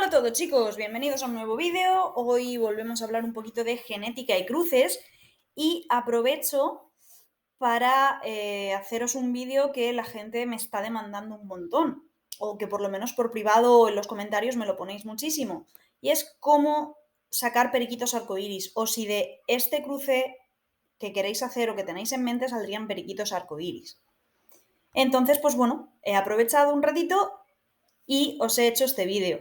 Hola a todos chicos, bienvenidos a un nuevo vídeo. Hoy volvemos a hablar un poquito de genética y cruces y aprovecho para haceros un vídeo que la gente me está demandando un montón, o que por lo menos por privado o en los comentarios me lo ponéis muchísimo, y es cómo sacar periquitos arcoíris, o si de este cruce que queréis hacer o que tenéis en mente saldrían periquitos arcoíris. Entonces, pues bueno, he aprovechado un ratito y os he hecho este vídeo.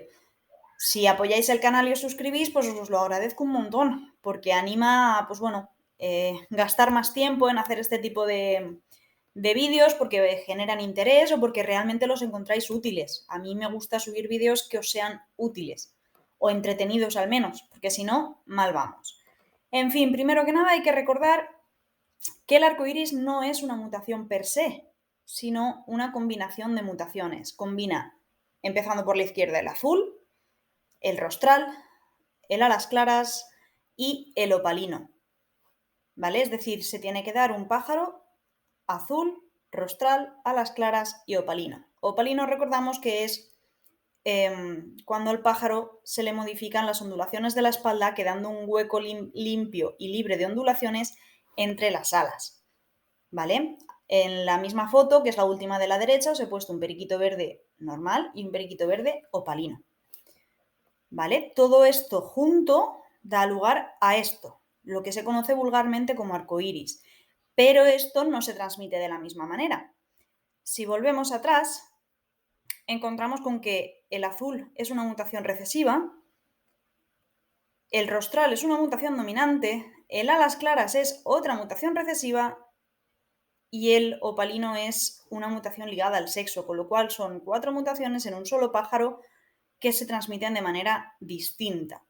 Si apoyáis el canal y os suscribís, pues os lo agradezco un montón, porque anima, pues bueno, gastar más tiempo en hacer este tipo de vídeos, porque generan interés o porque realmente los encontráis útiles. A mí me gusta subir vídeos que os sean útiles, o entretenidos al menos, porque si no, mal vamos. En fin, primero que nada hay que recordar que el arco iris no es una mutación per se, sino una combinación de mutaciones. Combina, empezando por la izquierda, el azul, el rostral, el alas claras y el opalino, ¿vale? Es decir, se tiene que dar un pájaro azul, rostral, alas claras y opalino. Opalino recordamos que es cuando al pájaro se le modifican las ondulaciones de la espalda, quedando un hueco limpio y libre de ondulaciones entre las alas, ¿vale? En la misma foto, que es la última de la derecha, os he puesto un periquito verde normal y un periquito verde opalino. ¿Vale? Todo esto junto da lugar a esto, lo que se conoce vulgarmente como arcoíris, pero esto no se transmite de la misma manera. Si volvemos atrás, encontramos con que el azul es una mutación recesiva, el rostral es una mutación dominante, el alas claras es otra mutación recesiva y el opalino es una mutación ligada al sexo, con lo cual son 4 mutaciones en un solo pájaro que se transmiten de manera distinta.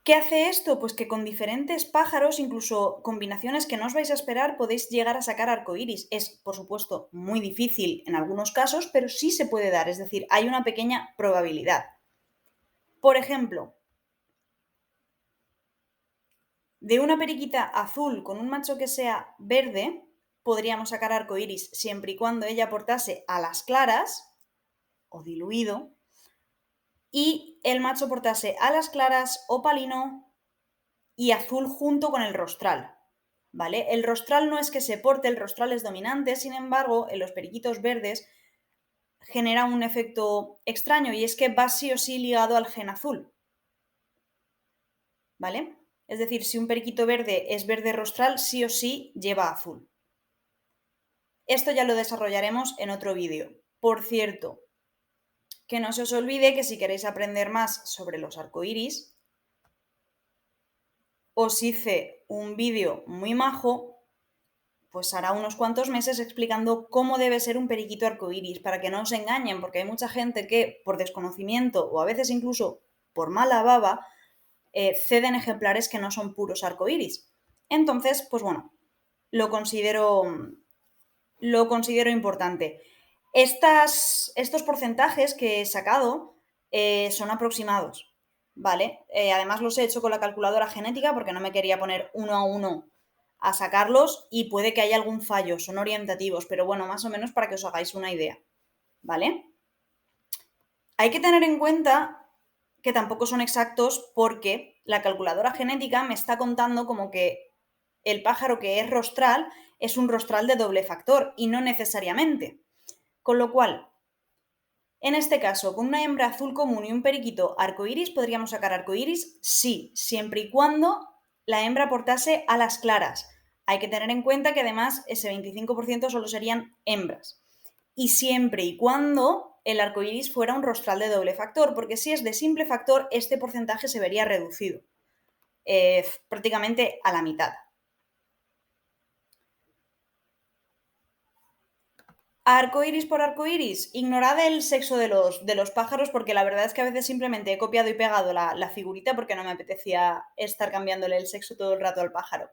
¿Qué hace esto? Pues que con diferentes pájaros, incluso combinaciones que no os vais a esperar, podéis llegar a sacar arcoíris. Es, por supuesto, muy difícil en algunos casos, pero sí se puede dar, es decir, hay una pequeña probabilidad. Por ejemplo, de una periquita azul con un macho que sea verde, podríamos sacar arcoíris siempre y cuando ella portase alas claras o diluido y el macho portase alas claras, opalino y azul junto con el rostral, ¿vale? El rostral no es que se porte, el rostral es dominante, sin embargo, en los periquitos verdes genera un efecto extraño y es que va sí o sí ligado al gen azul, ¿vale? Es decir, si un periquito verde es verde rostral, sí o sí lleva azul. Esto ya lo desarrollaremos en otro vídeo. Por cierto, que no se os olvide que si queréis aprender más sobre los arcoíris, os hice un vídeo muy majo, pues hará unos cuantos meses, explicando cómo debe ser un periquito arcoíris, para que no os engañen, porque hay mucha gente que por desconocimiento o a veces incluso por mala baba ceden ejemplares que no son puros arcoíris. Entonces, pues bueno, lo considero importante. Estos porcentajes que he sacado son aproximados, ¿vale? Además los he hecho con la calculadora genética porque no me quería poner uno a uno a sacarlos y puede que haya algún fallo, son orientativos, pero bueno, más o menos para que os hagáis una idea, ¿vale? Hay que tener en cuenta que tampoco son exactos porque la calculadora genética me está contando como que el pájaro que es rostral es un rostral de doble factor y no necesariamente. Con lo cual, en este caso, con una hembra azul común y un periquito arcoíris, ¿podríamos sacar arcoíris? Sí, siempre y cuando la hembra portase alas claras. Hay que tener en cuenta que además ese 25% solo serían hembras. Y siempre y cuando el arcoíris fuera un rostral de doble factor, porque si es de simple factor, este porcentaje se vería reducido, prácticamente a la mitad. Arcoiris por arcoiris, ignorad el sexo de los pájaros, porque la verdad es que a veces simplemente he copiado y pegado la figurita porque no me apetecía estar cambiándole el sexo todo el rato al pájaro.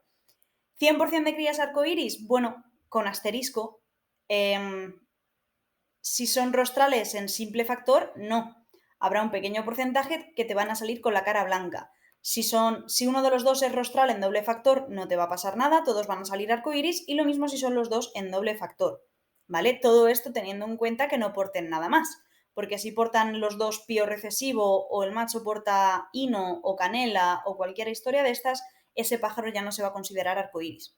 ¿100% de crías arcoiris? Bueno, con asterisco. Si son rostrales en simple factor, no. Habrá un pequeño porcentaje que te van a salir con la cara blanca. Si uno de los dos es rostral en doble factor, no te va a pasar nada, todos van a salir arcoiris, y lo mismo si son los dos en doble factor, ¿vale? Todo esto teniendo en cuenta que no porten nada más, porque si portan los dos pío recesivo o el macho porta hino o canela o cualquier historia de estas, ese pájaro ya no se va a considerar arcoíris,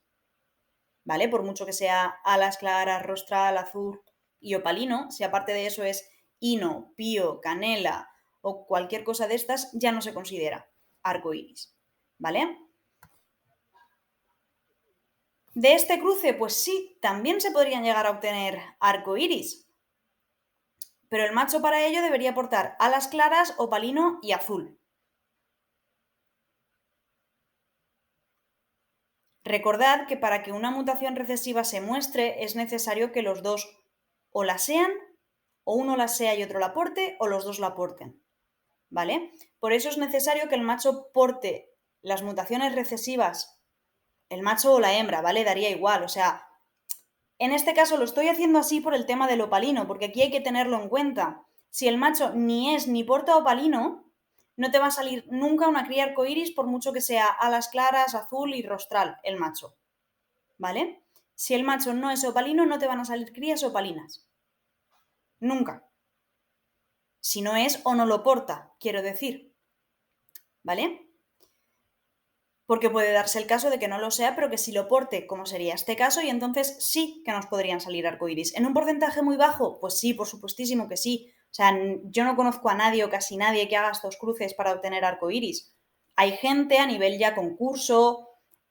¿vale? Por mucho que sea alas claras, rostral, azul y opalino, si aparte de eso es hino, pío, canela o cualquier cosa de estas, ya no se considera arcoíris, ¿vale? De este cruce, pues sí, también se podrían llegar a obtener arcoíris, pero el macho para ello debería portar alas claras, opalino y azul. Recordad que para que una mutación recesiva se muestre es necesario que los dos o la sean, o uno la sea y otro la porte, o los dos la porten, ¿vale? Por eso es necesario que el macho porte las mutaciones recesivas, el macho o la hembra, ¿vale? Daría igual, o sea, en este caso lo estoy haciendo así por el tema del opalino, porque aquí hay que tenerlo en cuenta. Si el macho ni es ni porta opalino, no te va a salir nunca una cría arcoíris por mucho que sea alas claras, azul y rostral el macho, ¿vale? Si el macho no es opalino, no te van a salir crías opalinas. Nunca. Si no es o no lo porta, quiero decir, ¿vale? Porque puede darse el caso de que no lo sea, pero que sí lo porte, como sería este caso, y entonces sí que nos podrían salir arcoíris. ¿En un porcentaje muy bajo? Pues sí, por supuestísimo que sí. O sea, yo no conozco a nadie o casi nadie que haga estos cruces para obtener arcoíris. Hay gente a nivel ya concurso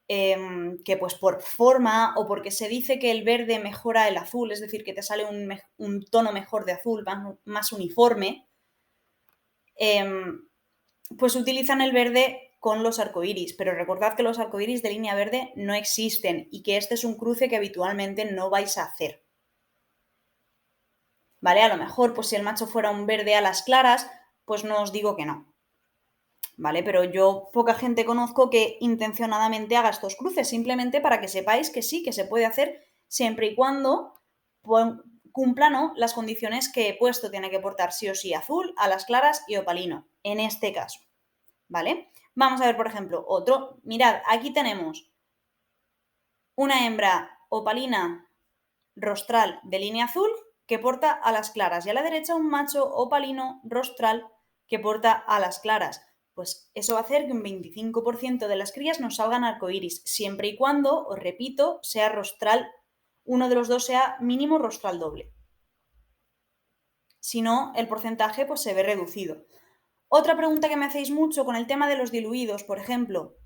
que pues por forma o porque se dice que el verde mejora el azul, es decir, que te sale un tono mejor de azul, más uniforme, pues utilizan el verde con los arcoíris, pero recordad que los arcoíris de línea verde no existen y que este es un cruce que habitualmente no vais a hacer. ¿Vale? A lo mejor, pues si el macho fuera un verde a las claras, pues no os digo que no. ¿Vale? Pero yo poca gente conozco que intencionadamente haga estos cruces, simplemente para que sepáis que sí, que se puede hacer siempre y cuando cumpla, ¿no?, las condiciones que he puesto. Tiene que portar sí o sí azul, alas claras y opalino, en este caso. ¿Vale? Vamos a ver, por ejemplo, otro. Mirad, aquí tenemos una hembra opalina rostral de línea azul que porta alas claras y a la derecha un macho opalino rostral que porta alas claras. Pues eso va a hacer que un 25% de las crías nos salgan arcoíris, siempre y cuando, os repito, sea rostral, uno de los dos sea mínimo rostral doble. Si no, el porcentaje pues se ve reducido. Otra pregunta que me hacéis mucho con el tema de los diluidos, por ejemplo.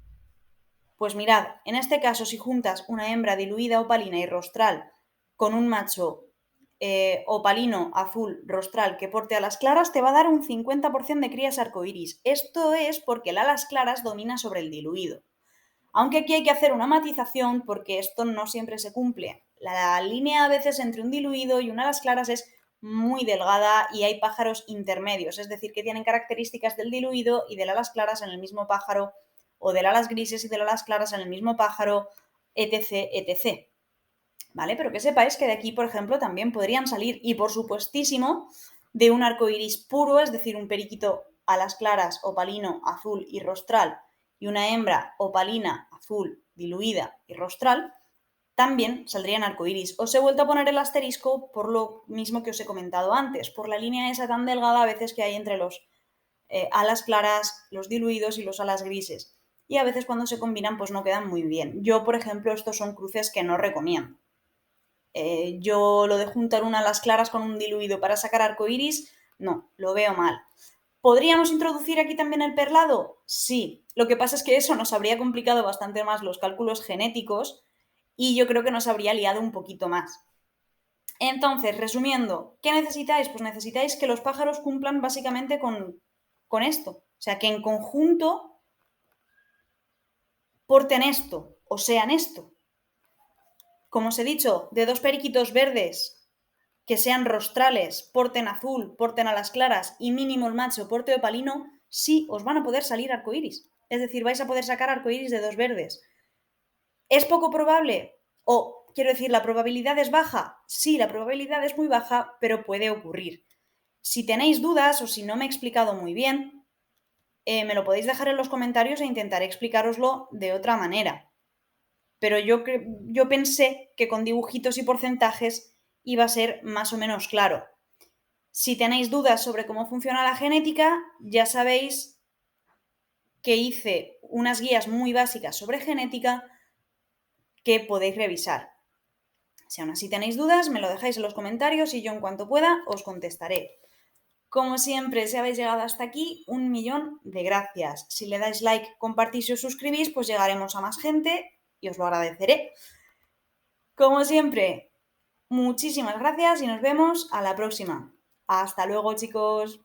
Pues mirad, en este caso, si juntas una hembra diluida opalina y rostral con un macho opalino azul rostral que porte alas claras, te va a dar un 50% de crías arcoíris. Esto es porque el alas claras domina sobre el diluido. Aunque aquí hay que hacer una matización porque esto no siempre se cumple. La línea a veces entre un diluido y un alas claras es muy delgada y hay pájaros intermedios, es decir, que tienen características del diluido y del alas claras en el mismo pájaro, o del alas grises y del alas claras en el mismo pájaro, etc, etc. ¿Vale? Pero que sepáis que de aquí, por ejemplo, también podrían salir, y por supuestísimo, de un arco iris puro, es decir, un periquito alas claras, opalino, azul y rostral, y una hembra opalina, azul, diluida y rostral, también saldrían arcoíris. Os he vuelto a poner el asterisco por lo mismo que os he comentado antes, por la línea esa tan delgada a veces que hay entre los alas claras, los diluidos y los alas grises. Y a veces cuando se combinan pues no quedan muy bien. Yo, por ejemplo, estos son cruces que no recomiendo. Yo lo de juntar un alas claras con un diluido para sacar arcoíris, no, lo veo mal. ¿Podríamos introducir aquí también el perlado? Sí. Lo que pasa es que eso nos habría complicado bastante más los cálculos genéticos y yo creo que nos habría liado un poquito más. Entonces, resumiendo, ¿qué necesitáis? Pues necesitáis que los pájaros cumplan básicamente con esto. O sea, que en conjunto porten esto o sean esto. Como os he dicho, de dos periquitos verdes que sean rostrales, porten azul, porten alas claras y mínimo el macho porte opalino, sí os van a poder salir arcoíris. Es decir, vais a poder sacar arcoíris de dos verdes. ¿Es poco probable? O, quiero decir, ¿la probabilidad es baja? Sí, la probabilidad es muy baja, pero puede ocurrir. Si tenéis dudas o si no me he explicado muy bien, me lo podéis dejar en los comentarios e intentaré explicároslo de otra manera. Pero yo pensé que con dibujitos y porcentajes iba a ser más o menos claro. Si tenéis dudas sobre cómo funciona la genética, ya sabéis que hice unas guías muy básicas sobre genética que podéis revisar. Si aún así tenéis dudas, me lo dejáis en los comentarios y yo en cuanto pueda os contestaré. Como siempre, si habéis llegado hasta aquí, 1.000.000 de gracias. Si le dais like, compartís y os suscribís, pues llegaremos a más gente y os lo agradeceré. Como siempre, muchísimas gracias y nos vemos a la próxima. Hasta luego, chicos.